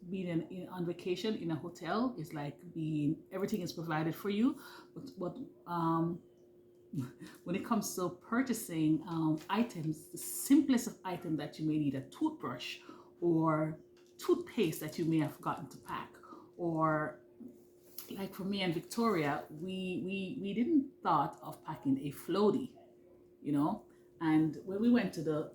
on vacation in a hotel is like being everything is provided for you, but when it comes to purchasing items, the simplest of item that you may need, a toothbrush or toothpaste that you may have forgotten to pack, or like for me and Victoria, we didn't thought of packing a floaty, you know. And when we went to the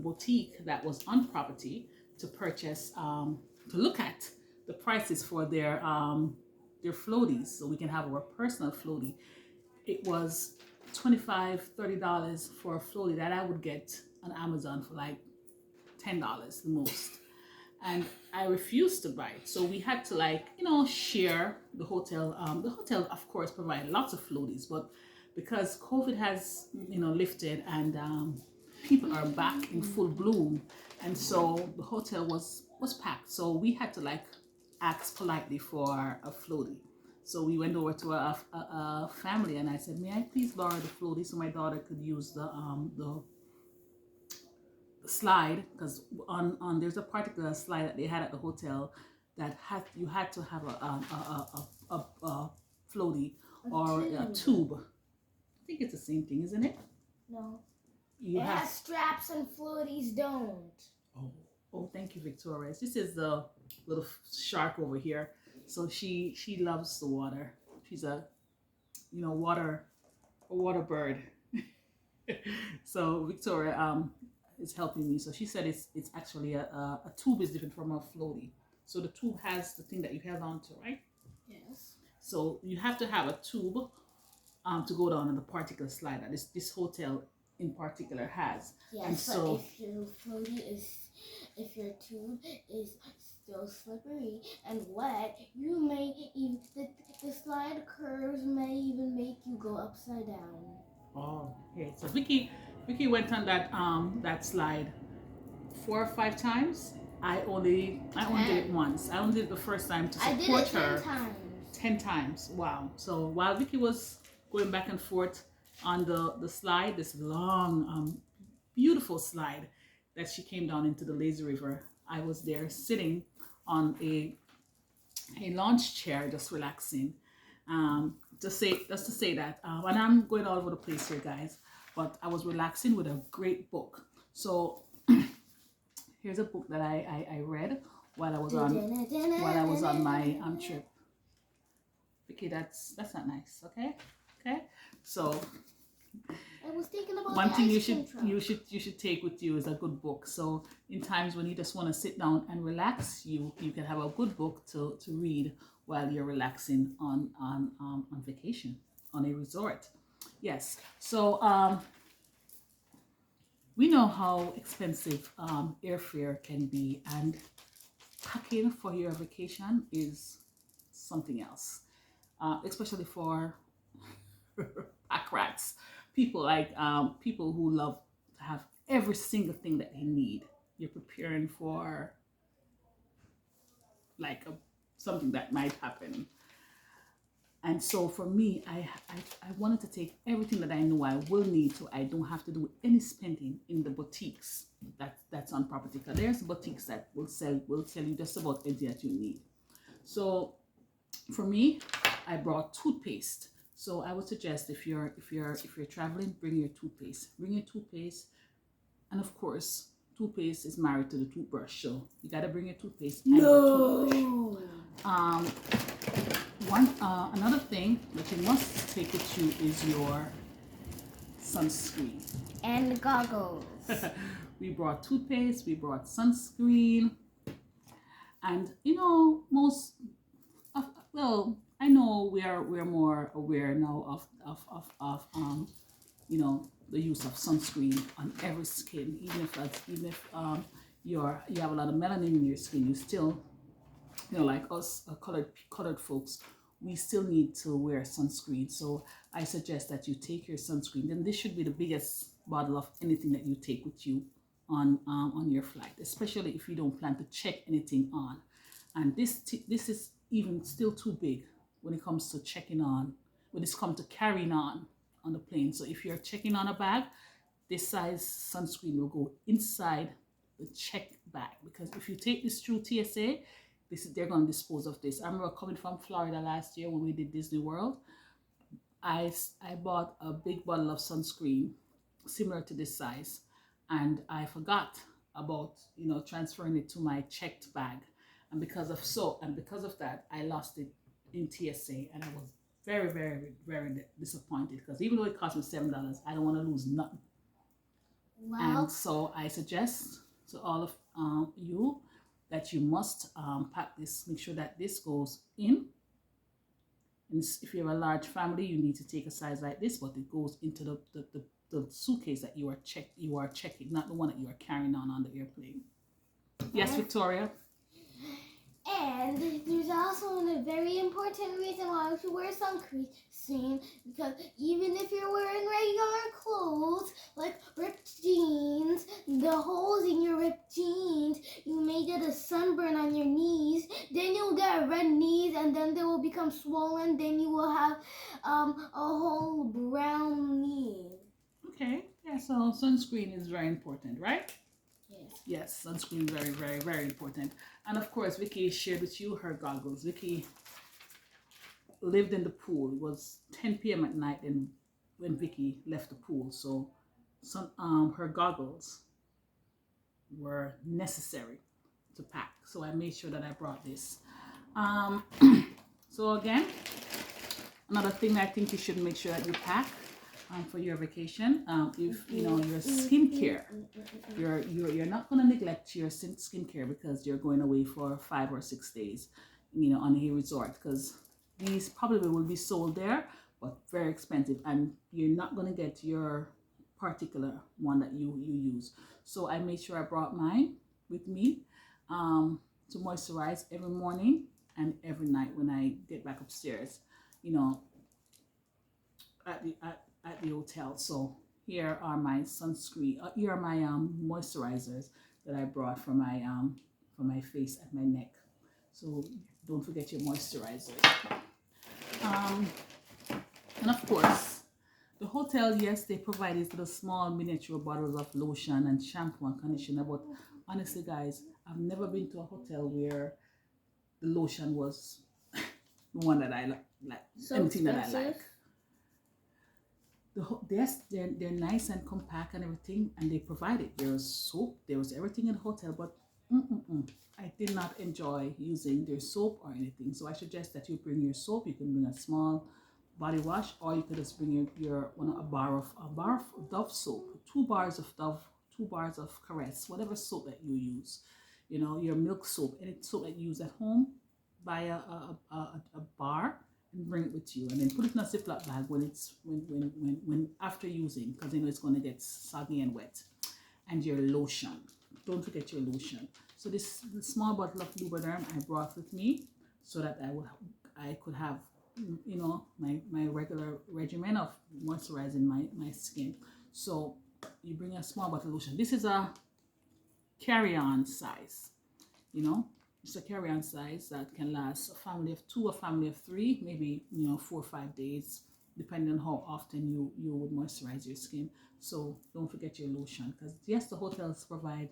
boutique that was on property to purchase to look at the prices for their floaties, so we can have our personal floaty, it was $25-$30 for a floaty that I would get on Amazon for like $10 the most. And I refused to buy it. So we had to, like, share the hotel. The hotel, of course, provided lots of floaties, but because COVID has, lifted and people are back in full bloom, and so the hotel was packed. So we had to like ask politely for a floaty. So we went over to a family, and I said, "May I please borrow the floaty so my daughter could use the slide?" Because on there's a particular slide that they had at the hotel that you had to have a floaty or a tube. I think it's the same thing, isn't it? No. It has straps and floaties don't. Oh, thank you, Victoria. This is the little shark over here. So she loves the water. She's a water bird. So Victoria is helping me. So she said it's actually a tube is different from a floaty. So the tube has the thing that you held on to, right? Yes. So you have to have a tube to go down on the particular slide that this hotel in particular has. Yes, and but so if your tube is still slippery and wet, you may even the slide curves may even make you go upside down. Oh, okay. So Vicky went on that slide 4 or 5 times. I only did it once. I only did it the first time to support I did it her. 10 times. 10 times. Wow. So while Vicky was going back and forth on the slide, this long, beautiful slide that she came down into the lazy river, I was there sitting on a lounge chair, just relaxing. Just to say that, and I'm going all over the place here, guys, but I was relaxing with a great book. So here's a book that I read while I was on my trip. Okay, that's not nice. Okay. So I was thinking about one thing you should take with you is a good book. So in times when you just want to sit down and relax, you can have a good book to read while you're relaxing on vacation on a resort. Yes. So we know how expensive airfare can be, and packing for your vacation is something else, especially for pack rats. People who love to have every single thing that they need. You're preparing for like something that might happen. And so for me, I wanted to take everything that I know I will need, so I don't have to do any spending in the boutiques that's on property. Because there's boutiques that will sell you just about anything that you need. So for me, I brought toothpaste. So I would suggest if you're traveling, bring your toothpaste. And of course, toothpaste is married to the toothbrush, so you gotta bring your toothpaste and your toothbrush. Another thing that you must take with you is your sunscreen and goggles. We brought toothpaste, we brought sunscreen, and I know we're more aware now of the use of sunscreen on every skin. Even if you have a lot of melanin in your skin, you still, like us colored folks, we still need to wear sunscreen. So I suggest that you take your sunscreen. Then this should be the biggest bottle of anything that you take with you on your flight, especially if you don't plan to check anything on. And this is even still too big when it comes to when it's come to carrying on the plane. So if you're checking on a bag, this size sunscreen will go inside the checked bag, because if you take this through TSA, they're going to dispose of this. I remember coming from Florida last year when we did Disney World. I bought a big bottle of sunscreen similar to this size, and I forgot about transferring it to my checked bag, and because of that I lost it in TSA, and I was very, very, very disappointed, because even though it cost me $7, I don't want to lose nothing. Well, and so I suggest to all of you that you must pack this. Make sure that this goes in. And if you have a large family, you need to take a size like this, but it goes into the suitcase that you are checking, not the one that you are carrying on the airplane. Yes, Victoria? And there's also a very important reason why we should wear sunscreen, because even if you're wearing regular clothes, like ripped jeans, the holes in your ripped jeans, you may get a sunburn on your knees, then you'll get red knees, and then they will become swollen, then you will have a whole brown knee. Okay, yeah, so sunscreen is very important, right? Yes. Yes, sunscreen is very, very, very important. And of course, Vicky shared with you her goggles. Vicky lived in the pool. It was 10 p.m. at night and when Vicky left the pool. So her goggles were necessary to pack. So I made sure that I brought this. So again, another thing I think you should make sure that you pack for your vacation, if your skincare, you're not going to neglect your skincare because you're going away for 5 or 6 days, on a resort, because these probably will be sold there, but very expensive, and you're not going to get your particular one that you use. So I made sure I brought mine with me to moisturize every morning and every night when I get back upstairs, at the hotel. So here are my sunscreen. Here are my moisturizers that I brought for my face and my neck. So don't forget your moisturizer. And of course, the hotel, yes, they provide these little small miniature bottles of lotion and shampoo and conditioner. But honestly, guys, I've never been to a hotel where the lotion was the one that I like, So anything expensive. that I like. Yes, they're nice and compact and everything, and they provide it. There was soap, there was everything in the hotel, but I did not enjoy using their soap or anything. So I suggest that you bring your soap. You can bring a small body wash, or you could just bring a bar of Dove soap, 2 bars of Dove, 2 bars of Caress, whatever soap that you use. Your milk soap, any soap that you use at home. Buy a bar and bring it with you, and then put it in a Ziploc bag when after using, because it's going to get soggy and wet. And your lotion, don't forget your lotion. So the small bottle of Lubriderm I brought with me, so that I could have my regular regimen of moisturizing my skin. So you bring a small bottle of lotion. This is a carry-on size, It's a carry-on size that can last a family of 2, a family of 3, maybe 4 or 5 days, depending on how often you would moisturize your skin. So don't forget your lotion, because yes, the hotels provide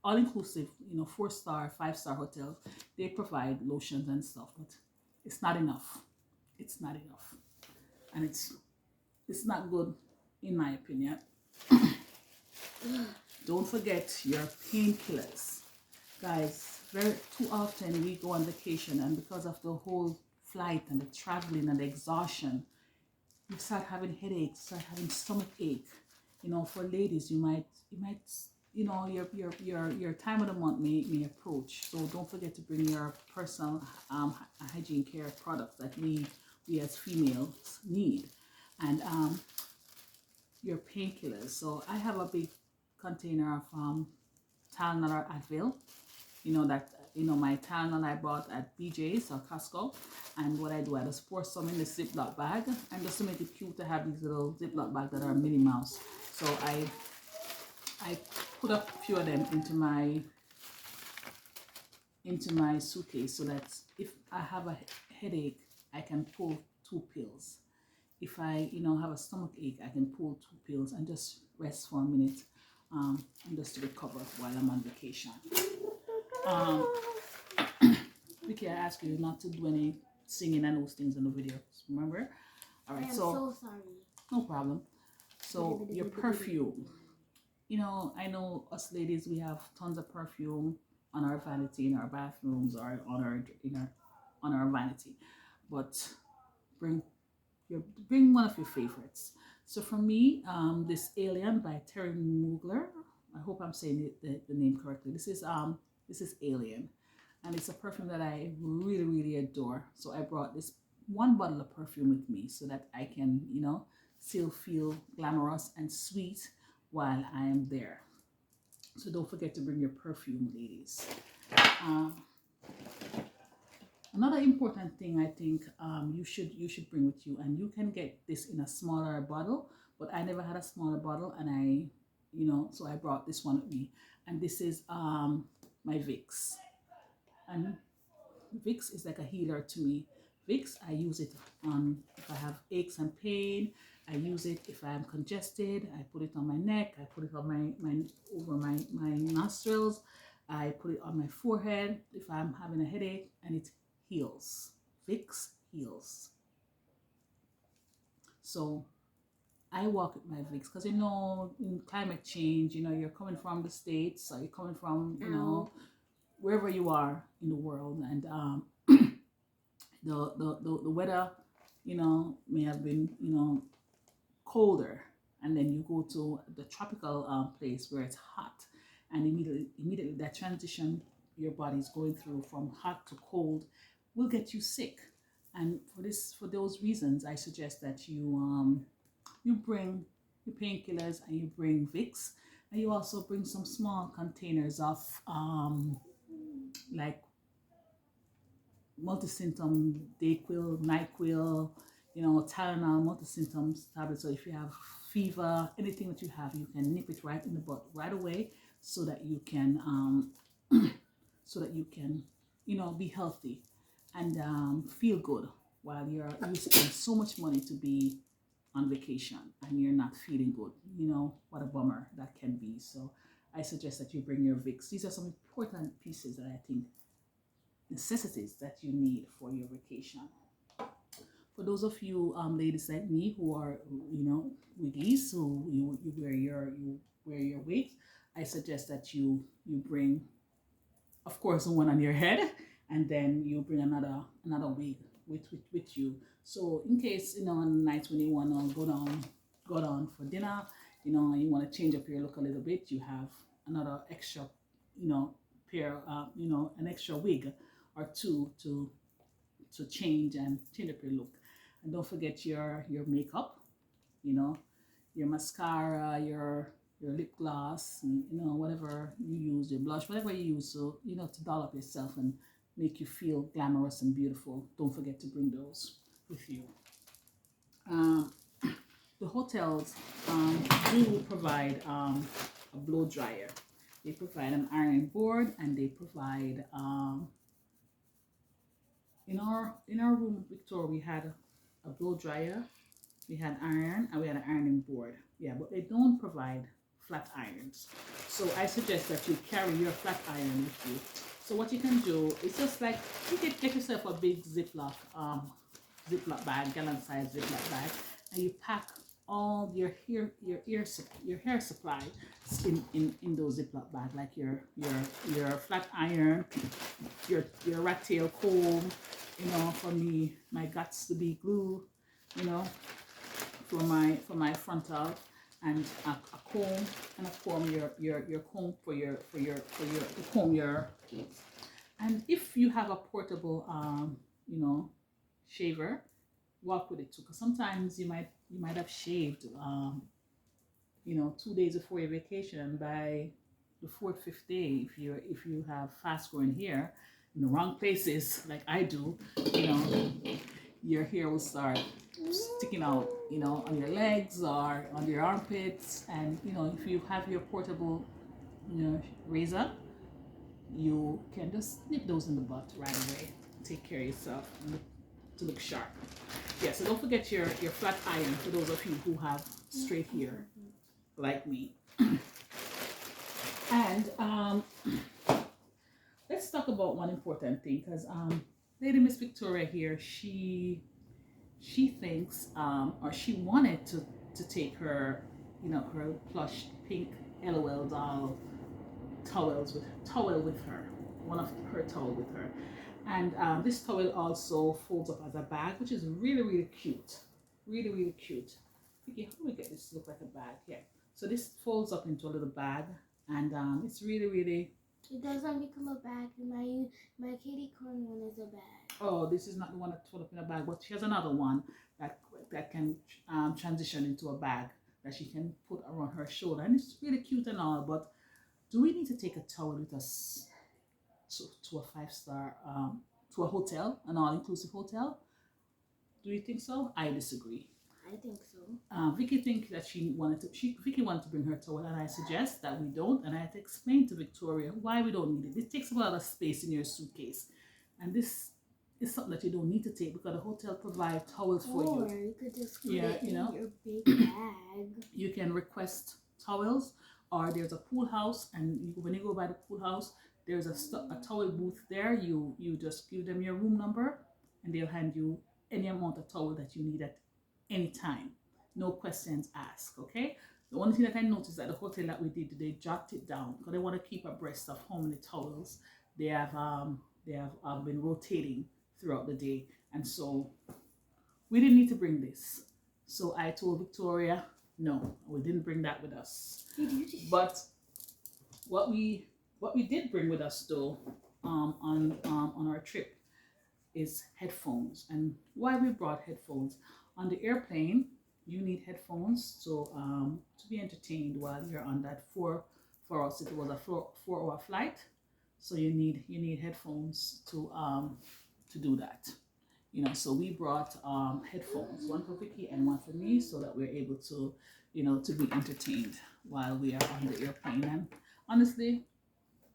all-inclusive, 4-star, 5-star hotels. They provide lotions and stuff, but it's not enough. It's not enough, and it's not good, in my opinion. Don't forget your painkillers, guys. Too often we go on vacation, and because of the whole flight and the traveling and the exhaustion, you start having headaches, start having stomach ache. For ladies, you might your time of the month may approach. So don't forget to bring your personal hygiene care products that we as females need, and your painkillers. So I have a big container of Tylenol or Advil. My Tylenol I bought at BJ's or Costco, and what I do, I just pour some in the Ziploc bag, and just to make it cute, to have these little Ziploc bags that are Minnie Mouse. So I put a few of them into my suitcase, so that if I have a headache, I can pull 2 pills. If I have a stomach ache, I can pull 2 pills and just rest for a minute. and just to recover while I'm on vacation. Vicky, I ask you not to do any singing and those things in the videos, remember? All right, I'm so sorry. No problem. So your perfume, you know, I know us ladies, we have tons of perfume on our vanity in our bathrooms or on our vanity, but bring one of your favorites. So for me, this Alien by Terry Mugler. I hope I'm saying the name correctly. This is Alien, and it's a perfume that I really adore. So I brought this one bottle of perfume with me so that I can, you know, still feel glamorous and sweet while I am there. So don't forget to bring your perfume, ladies. Another important thing I think you should bring with you, and you can get this in a smaller bottle, but I never had a smaller bottle, and so I brought this one with me, and this is my Vicks. And Vicks is like a healer to me. Vicks, I use it if I have aches and pain. I use it if I'm congested. I put it on my neck. I put it on over my nostrils. I put it on my forehead if I'm having a headache, and it heals. Vicks heals. So I walk with my Vicks because, you know, in climate change, you know, you're coming from the States, or you're coming from, you know, wherever you are in the world, and the weather, you know, may have been, you know, colder, and then you go to the tropical place where it's hot, and immediately that transition your body's going through from hot to cold will get you sick. And for those reasons, I suggest that you bring your painkillers, and you bring Vicks, and you also bring some small containers of like multi-symptom Dayquil, NyQuil, you know, Tylenol, multi-symptom tablets. So if you have fever, anything that you have, you can nip it right in the butt right away, so that you can you know, be healthy and feel good while you spend so much money to be on vacation and you're not feeling good. You know, what a bummer that can be. So I suggest that you bring your Vicks. These are some important pieces that I think, necessities that you need for your vacation. For those of you ladies like me who are, you know, wiggies, who you wear your wigs, I suggest that you bring, of course, one on your head, and then you bring another wig with you. So in case, you know, on nights when you want to go down for dinner, you know, and you want to change up your look a little bit, you have another extra, you know, pair, you know, an extra wig or two to change up your look. And don't forget your makeup, you know, your mascara, your lip gloss, and, you know, whatever you use, your blush, whatever you use, so, you know, to doll up yourself and make you feel glamorous and beautiful. Don't forget to bring those with you. The hotels do provide a blow dryer. They provide an ironing board, and they provide in our room with Victoria, we had a blow dryer, we had iron, and we had an ironing board. Yeah, but they don't provide flat irons. So I suggest that you carry your flat iron with you. So what you can do is just like, you can get yourself a big Ziploc bag, gallon size Ziploc bag, and you pack all your hair supply in those Ziploc bags, like your flat iron, your rat tail comb, you know, for me, my guts to be glue, you know, for my frontal, and a comb, and a comb your comb to comb your. And if you have a portable you know, shaver, walk with it too, because sometimes you might have shaved you know, 2 days before your vacation, and by the 4th, 5th day, if you have fast growing hair in the wrong places like I do, you know, your hair will start sticking out, you know, on your legs or on your armpits. And, you know, if you have your portable, you know, razor, you can just nip those in the butt right away. Take care of yourself to look sharp. Yeah, so don't forget your flat iron for those of you who have straight hair like me. And let's talk about one important thing because Lady Miss Victoria here, she thinks or she wanted to take her, her plush pink LOL doll towel with her, one of her towel with her, and this towel also folds up as a bag, which is really really cute, really really cute. Okay, how do we get this to look like a bag? Yeah, so this folds up into a little bag, and it's really really. It doesn't become a bag. My kitty corn one is a bag. Oh, this is not the one that fold up in a bag, but she has another one that can transition into a bag that she can put around her shoulder, and it's really cute and all. But do we need to take a towel with us to a 5-star, to a hotel, an all-inclusive hotel? Do you think so? I disagree. I think so. Vicky thinks that Vicky wanted to bring her towel, and I suggest that we don't. And I had to explain to Victoria why we don't need it. It takes a lot of space in your suitcase, and this is something that you don't need to take because the hotel provides towels for you. Or you could just put it in your big bag. You can request towels, or there's a pool house, and when you go by the pool house, there's a towel booth there. You just give them your room number, and they'll hand you any amount of towel that you need at any time. No questions asked, okay? The only thing that I noticed at the hotel that we did, they jotted it down because they want to keep abreast of how many towels they have been rotating throughout the day, and so we didn't need to bring this. So I told Victoria, no, we didn't bring that with us. But what we did bring with us though, on our trip, is headphones. And why we brought headphones on the airplane? You need headphones to be entertained while you're on that for us it was a 4-hour flight, so you need headphones to do that. So we brought headphones, one for Vicky and one for me, so that we're able to to be entertained while we are on the airplane. And honestly,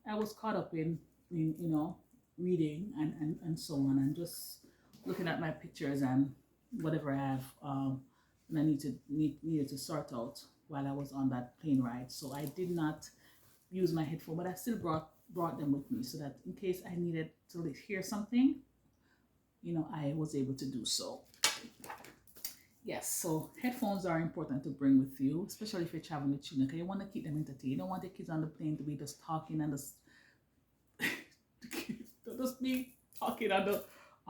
I was caught up in reading and so on, and just looking at my pictures and whatever I have and I needed to sort out while I was on that plane ride. So I did not use my headphone, but I still brought them with me so that in case I needed to hear something, I was able to do so. Yes, so headphones are important to bring with you, especially if you're traveling with children, because you want to keep them entertained. You don't want the kids on the plane to be just talking and just just be talking on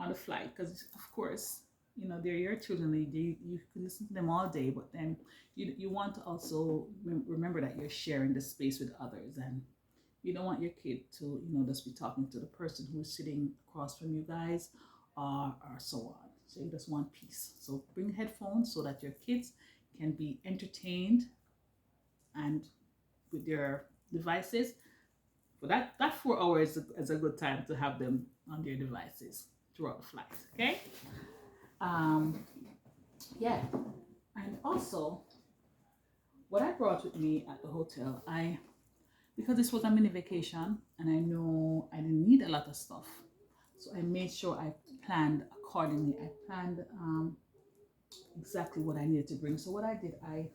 the flight, because of course they're your children. You can listen to them all day, but then you want to also remember that you're sharing the space with others, and you don't want your kid to just be talking to the person who's sitting across from you guys, or so on. So you just want peace. So bring headphones so that your kids can be entertained and with their devices. But that 4 hours is a good time to have them on their devices throughout the flight. Okay. Yeah. And also, what I brought with me at the hotel, because this was a mini vacation and I know I didn't need a lot of stuff, so I made sure I planned accordingly. I planned exactly what I needed to bring. So what I did, I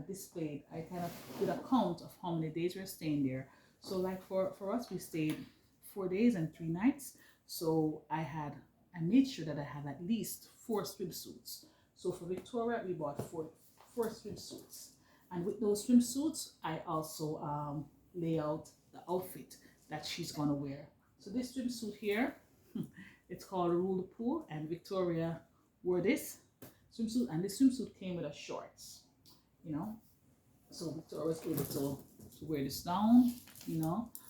displayed, I kind of did a count of how many days we're staying there. So like for us, we stayed 4 days and 3 nights. So I made sure that I had at least 4 swimsuits. So for Victoria, we bought four swimsuits. And with those swimsuits, I also lay out the outfit that she's gonna wear. So this swimsuit here, it's called Rule the Pool, and Victoria wore this swimsuit, and this swimsuit came with a shorts, So Victoria was able to wear this down,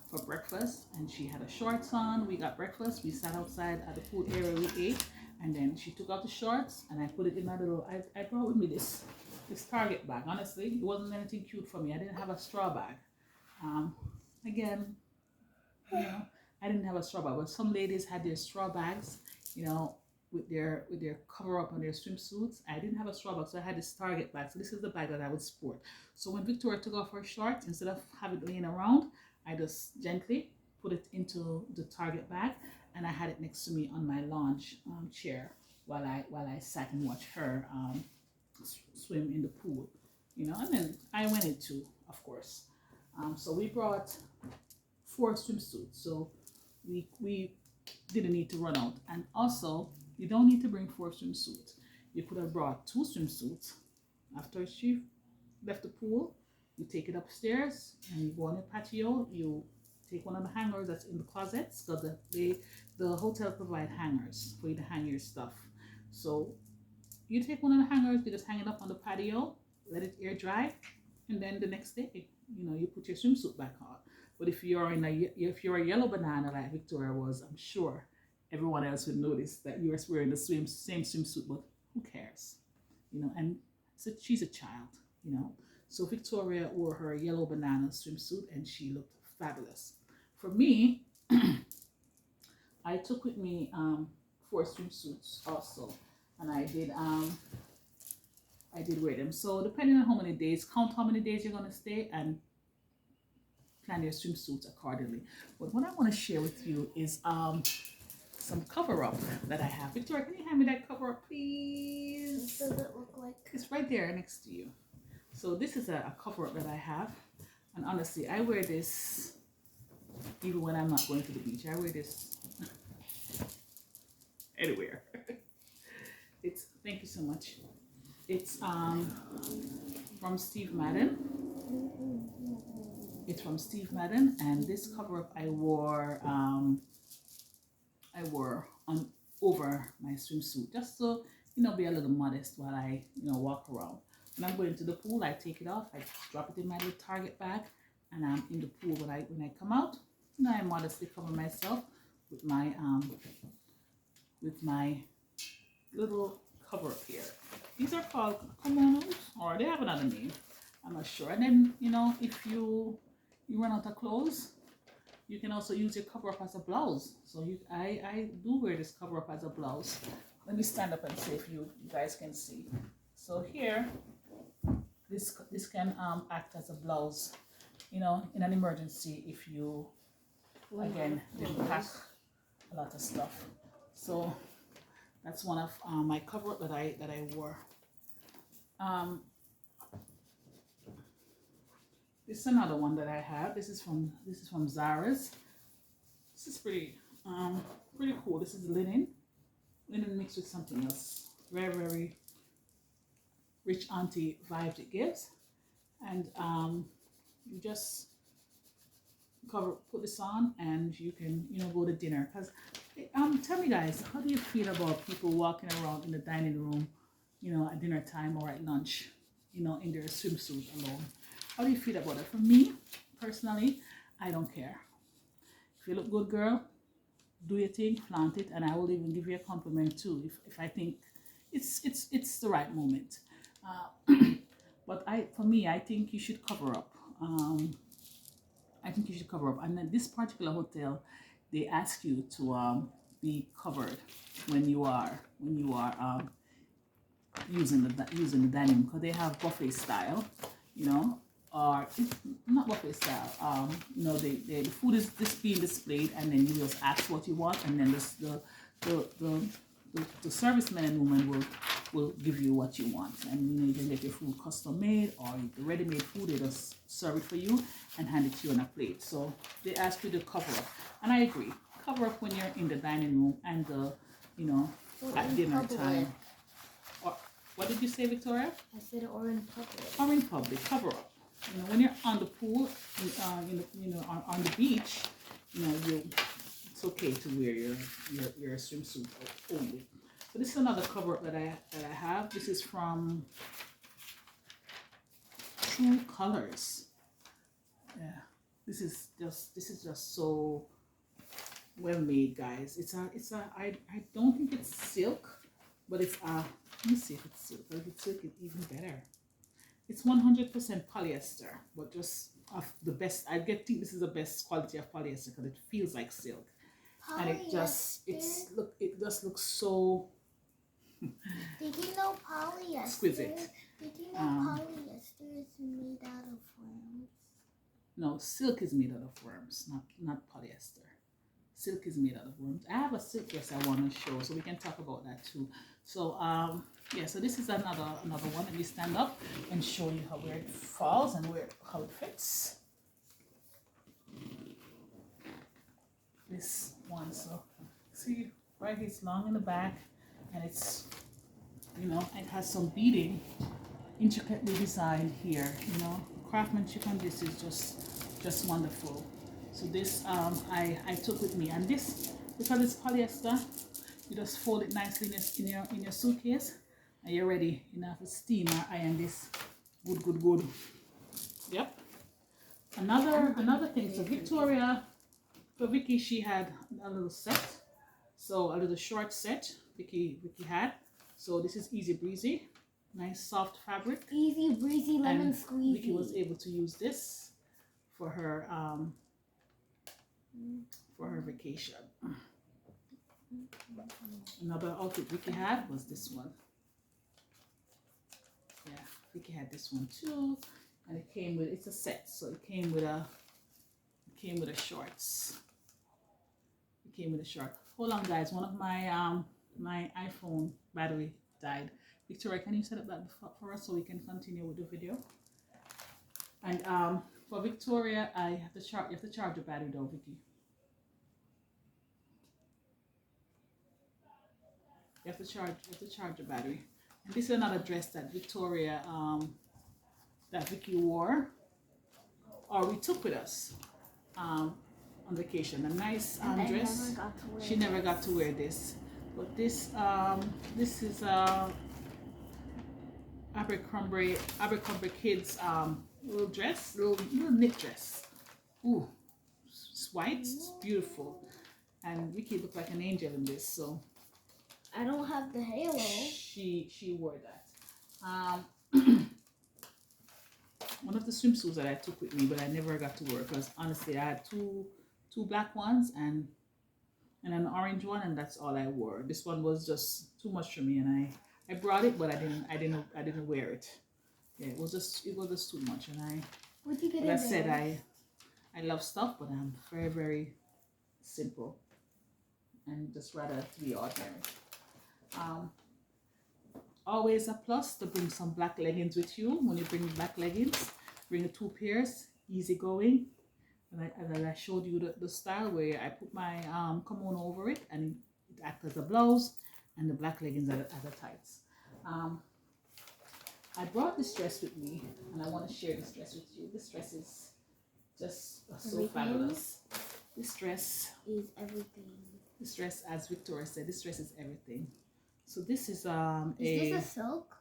for breakfast, and she had a shorts on. We got breakfast, we sat outside at the pool area, we ate, and then she took out the shorts and I put it in my little, I brought with me this Target bag. Honestly, it wasn't anything cute for me. I didn't have a straw bag. Again, I didn't have a straw bag, but some ladies had their straw bags, with their cover up on their swimsuits. I didn't have a straw bag, so I had this Target bag. So this is the bag that I would sport. So when Victoria took off her shorts, instead of having it laying around, I just gently put it into the Target bag, and I had it next to me on my lounge chair while I sat and watched her swim in the pool, and then I went in too, of course. So we brought 4 swimsuits, so we didn't need to run out. And also, you don't need to bring 4 swimsuits. You could have brought 2 swimsuits. After she left the pool, you take it upstairs and you go on your patio. You take one of the hangers that's in the closets, because the hotel provide hangers for you to hang your stuff. So you take one of the hangers, you just hang it up on the patio, let it air dry, and then the next day, you put your swimsuit back on. But if you're a yellow banana like Victoria was, I'm sure everyone else would notice that you're wearing the same swimsuit, but who cares? And so she's a child. So Victoria wore her yellow banana swimsuit and she looked fabulous. For me, I took with me 4 swimsuits also, and I did wear them. So depending on how many days, count how many days you're gonna stay and plan your swimsuits accordingly. But what I want to share with you is some cover up that I have. Victoria, can you hand me that cover up, please? What does it look like? It's right there next to you. So this is a cover up that I have, and honestly, I wear this even when I'm not going to the beach. I wear this anywhere. Thank you so much. It's from Steve Madden. It's from Steve Madden, and this cover up I wore on over my swimsuit, just to be a little modest while I walk around. When I'm going to the pool, I take it off, I drop it in my little Target bag, and I'm in the pool. When I come out, I modestly cover myself with my little cover up here. These are called kimonos, or they have another name, I'm not sure. And then if you run out of clothes, you can also use your cover up as a blouse. So I do wear this cover up as a blouse. Let me stand up and see if you guys can see. So here, this can act as a blouse, in an emergency if you again didn't pack a lot of stuff. So that's one of my cover up that I wore. This is another one that I have. This is from Zara's. This is pretty cool. This is linen mixed with something else. Very, very rich auntie vibes it gives. And you just put this on, and you can go to dinner. Because tell me guys, how do you feel about people walking around in the dining room, at dinner time or at lunch, in their swimsuit alone? How do you feel about it? For me personally, I don't care. If you look good, girl, do your thing, flaunt it, and I will even give you a compliment too if I think it's the right moment. But for me, I think you should cover up. And then this particular hotel, they ask you to be covered when you are using the dining room, because they have buffet style, or not buffet style. The food is being displayed, and then you just ask what you want, and then the servicemen and women will give you what you want, and you can get your food custom made, or the ready-made food, they just serve it for you and hand it to you on a plate. So they ask you to cover up, and I agree. Cover up when you're in the dining room and at dinner time. Or what did you say, Victoria? I said or in public. Or in public, cover up. When you're on the pool, on the beach, it's okay to wear your swimsuit only. So this is another cover up that I have. This is from True Colors. Yeah, this is just so well made, guys. I don't think it's silk, but it's let me see if it's silk. If it's silk, it's even better. It's 100% polyester, but just of the best. I think this is the best quality of polyester because it feels like silk, Polyester. and it just looks so. Did you know polyester? Exquisite. Did you know polyester is made out of worms? No, silk is made out of worms, not polyester. Silk is made out of worms. I have a silk dress I want to show, so we can talk about that too. So yeah, so this is another one. Let me stand up and show you where it falls and how it fits. this one. So see, right here, it's long in the back, and it's, you know, it has some beading, intricately designed here. You know, craftsmanship on this is just wonderful. So this I took with me, and this, because it's polyester, you just fold it nicely in your suitcase, and you're ready. You know, to steam or iron this. Good. Yep. Another thing. So Victoria, for Vicky, she had a little set. So a little short set Vicky had. So this is easy breezy, nice soft fabric. Easy breezy lemon And squeezy. Vicky was able to use this for her vacation. Another outfit Vicky had was this one. Yeah, Vicky had this one too, and it came with, it's a set, so it came with a shorts. It came with a short. Hold on, guys. One of my my iPhone battery died. Victoria, can you set up that for us so we can continue with the video? And for Victoria, I have to charge. You have to charge your battery though, Vicky. You have to charge your battery. And this is another dress that Victoria, that Vicky wore, or we took with us on vacation. A nice dress. She never got to wear this. But this is Abercrombie kids little dress, little knit dress. Ooh, it's white, it's beautiful, and Vicky looked like an angel in this. So I don't have the halo. She wore that. One of the swimsuits that I took with me, but I never got to wear because honestly I had two black ones and an orange one, and that's all I wore. This one was just too much for me, and I brought it, but I didn't wear it. Yeah, it was just too much, and What you get? like I said, I love stuff, but I'm very, very simple and just rather to be ordinary. Always a plus to bring some black leggings with you. When you bring black leggings, bring 2 pairs, easy going. And I showed you the style where I put my kimono over it, and it acts as a blouse, and the black leggings are the tights. I brought this dress with me, and I want to share this dress with you. This dress is just so fabulous. This dress is everything. This dress, as Victoria said, this dress is everything. So this is Is this a silk?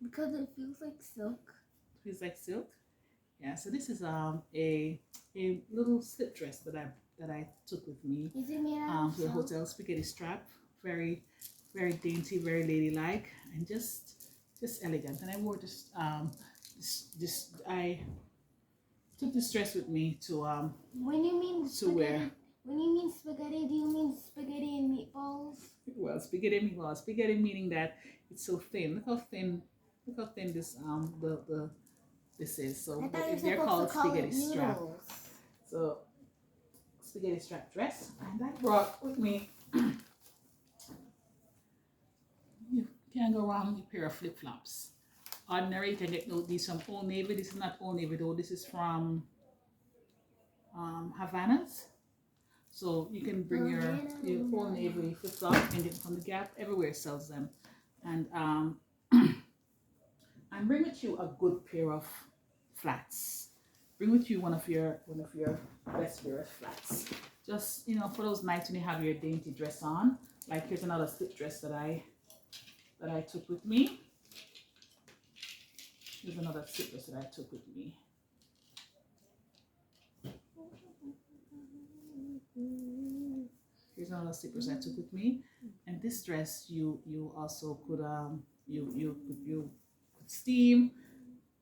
Because it feels like silk. Feels like silk. Yeah. So this is a little slip dress that I took with me. Is it made out of to the hotel. Spaghetti strap, very, very dainty, very ladylike, and just elegant. And I wore this I took this dress with me to When you mean to wear. When you mean spaghetti, do you mean spaghetti and meatballs? Well, spaghetti meatballs. Spaghetti meaning that it's so thin. Look how thin this this is. So they're called spaghetti strap. So spaghetti strap dress, and I brought with me. You can't go wrong with a pair of flip flops. Ordinary, you can get these from Old Navy. This is not Old Navy though. This is from Havana's. So you can bring your Old Navy flip flops and get them from the Gap. Everywhere sells them, and and bring with you a good pair of flats. Bring with you one of your best pair of flats. Just, you know, for those nights when you have your dainty dress on. Like here's another slip dress that I took with me. Here's another slip dress that I took with me. Here's another slip dress I took with me. And this dress you also could you could steam.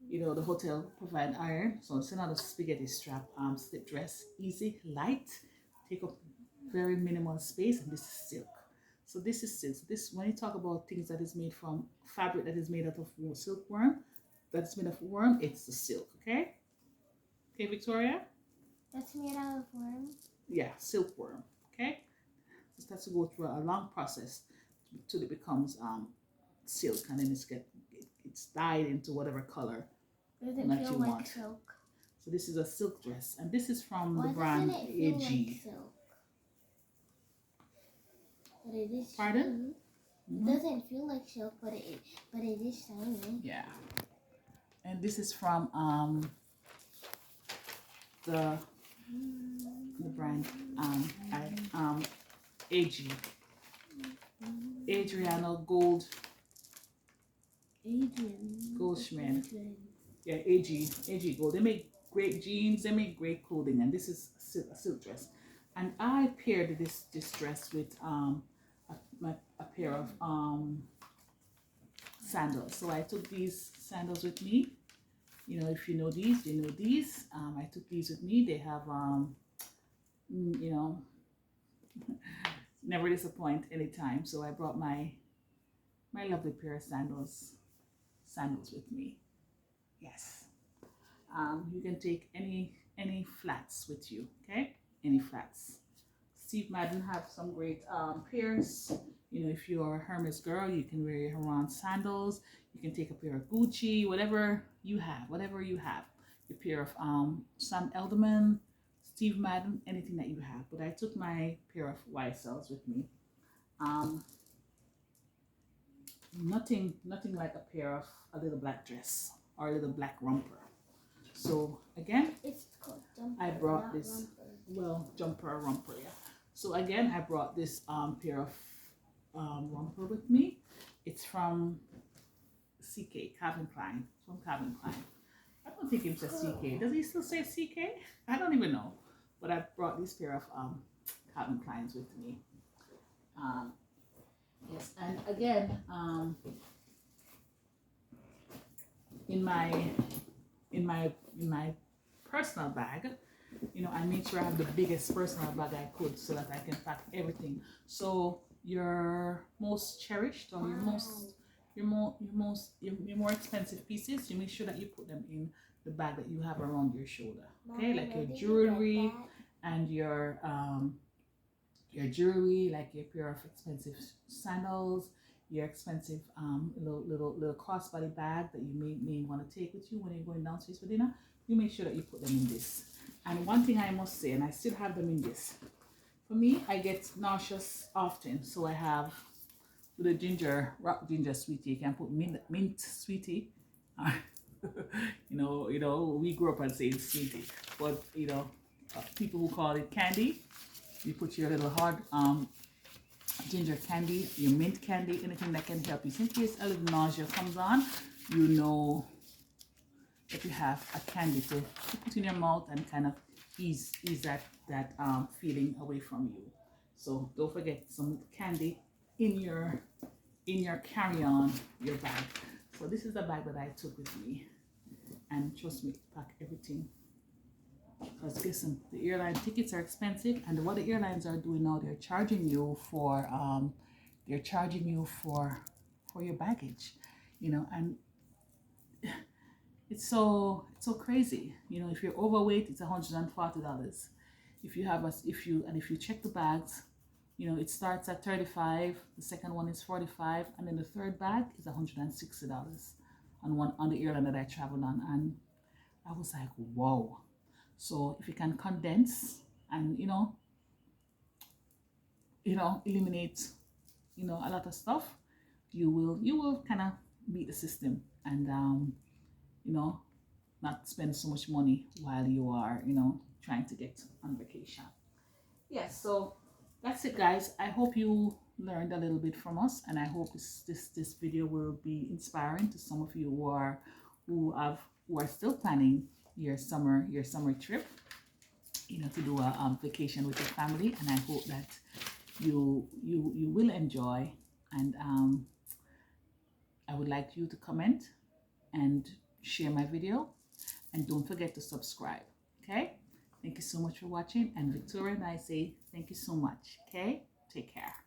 You know, the hotel provide iron. So it's another spaghetti strap slip dress. Easy, light, take up very minimal space, and this is silk. So this is silk. This, when you talk about things that is made from fabric that is made out of silkworm, that's made of worm, it's the silk, okay? Okay, Victoria? That's made out of worm? Yeah, silkworm, okay? Just has to go through a long process till it becomes silk, and then it's dyed into whatever color Does it that feel you like want. silk? So this is a silk dress, and this is from Why the brand doesn't it feel AG. like silk? But it is Pardon? shiny. It doesn't feel like silk, but it is shiny. Yeah. And this is from the brand AG. Adriano Goldschmidt. Yeah, AG Gold. They make great jeans, they make great clothing, and this is a silk dress. And I paired this dress with a pair of sandals. So I took these sandals with me. You know, if you know these, you know these. I took these with me. They have you know, never disappoint anytime. So I brought my lovely pair of sandals with me. Yes. You can take any flats with you, okay? Any flats. Steve Madden have some great pairs. You know, if you're a Hermes girl, you can wear your Haran sandals. You can take a pair of Gucci, whatever you have. Your pair of Sam Elderman, Steve Madden, anything that you have. But I took my pair of YSLs with me. Nothing like a pair of a little black dress or a little black romper. So again, it's called jumper, I brought this romper. Well, jumper or romper, yeah. So again, I brought this pair of romper with me. It's from CK, Calvin Klein. From Calvin Klein. I don't think it says CK. Does he still say CK? I don't even know. But I brought this pair of Calvin Kleins with me. Yes, and again, in my personal bag, you know, I made sure I have the biggest personal bag I could so that I can pack everything. So your most cherished or your more expensive pieces, you make sure that you put them in the bag that you have around your shoulder. Okay, Mommy, like your jewelry and your jewelry, like your pair of expensive sandals, your expensive little crossbody bag that you may want to take with you when you're going downstairs for dinner. You make sure that you put them in this. And one thing I must say, and I still have them in this. For me, I get nauseous often, so I have the rock ginger sweetie. You can put mint sweetie. you know, we grew up and saying sweetie, but you know, people who call it candy. You put your little hard ginger candy, your mint candy, anything that can help you. So in case a little nausea comes on, you know that you have a candy to put in your mouth and kind of ease that feeling away from you. So don't forget some candy in your carry-on, your bag. So this is the bag that I took with me, and trust me, pack everything. Because listen, the airline tickets are expensive, and what the airlines are doing now, they're charging you for your baggage, you know, and it's so crazy. You know, if you're overweight, it's $140. If you check the bags, you know, it starts at $35, the second one is $45, and then the third bag is $160 on the airline that I traveled on, and I was like, whoa. So if you can condense and you know eliminate a lot of stuff, you will kind of beat the system and not spend so much money while you are trying to get on vacation. Yes, so that's it, guys. I hope you learned a little bit from us, and I hope this video will be inspiring to some of you who are still planning your summer trip, to do a vacation with your family. And I hope that you will enjoy, and I would like you to comment and share my video, and don't forget to subscribe. Okay, thank you so much for watching, and Victoria and I say thank you so much. Okay, take care.